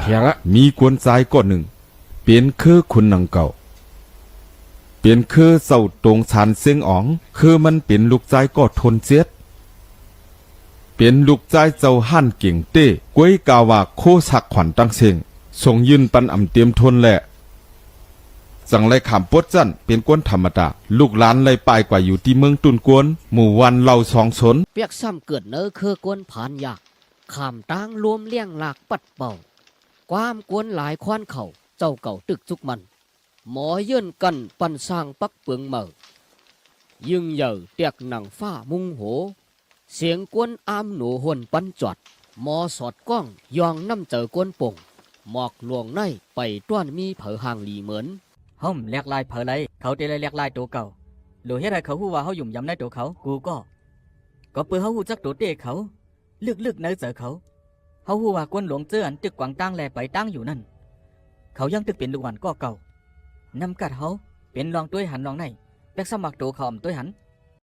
ถียงอะมีกวนใจก้อนหนึ่งเป็นคือคุณนังเก่าเป็นคือเศร้าตรงชานเสียงอ๋องคือมันเป็นลูกใจก็ทนเจ็ดเป็นลูกใจเจ้าหั่นเก่งเต้ก้วยกาวาโคสักขวัญตั้งเสียงส่งยืนปันอ่ำเตรียมทนแหละจังไรขามปดจันเป็นกวนธรรมดาลูกหลานเลยปลายกว่าอยู่ที่เมืองตุนกวนหมู่วันเราสองชนเปียกซ้ำเกิดเนื้อคือกวนผ่านยากขามตั้งรวมเลี้ยงหลากปัดเป่าความกวนหลายควานเข่าเจ้าเก่าตึกจุกมันหมอเยื่นกันปันสร้างปักเปลืองเหม่อยึงเหย่อเตียกหนังฟ้ามุงโหเสียงกวนอามหนูหวนปันจอดหมอสอดก้องยองน้ำเจอกวนป่งหมอกหลวงในไปต้วนมีเผอห่างหลีเหมือนห่มแหลกลายเผอไรเขาได้เลยแหลกลายตัวเก่าหรือเฮ็ดให้เขาฮู้ว่าเขาหยุ่มยำในตัวเขากูก็เปื่อเขาฮู้จักตัวเต้เขาลึกๆในเจอเขาฮู้ว่ากวนหลวงเจออันตึกกวางตั้งแลไปตั้งอยู่นั่นเขายังตึกเป็นลูกหวันก็เก่านำกัดเขาเป็นรองตัวหันรองในแบกสมัครตัวเขาอมตัวหัน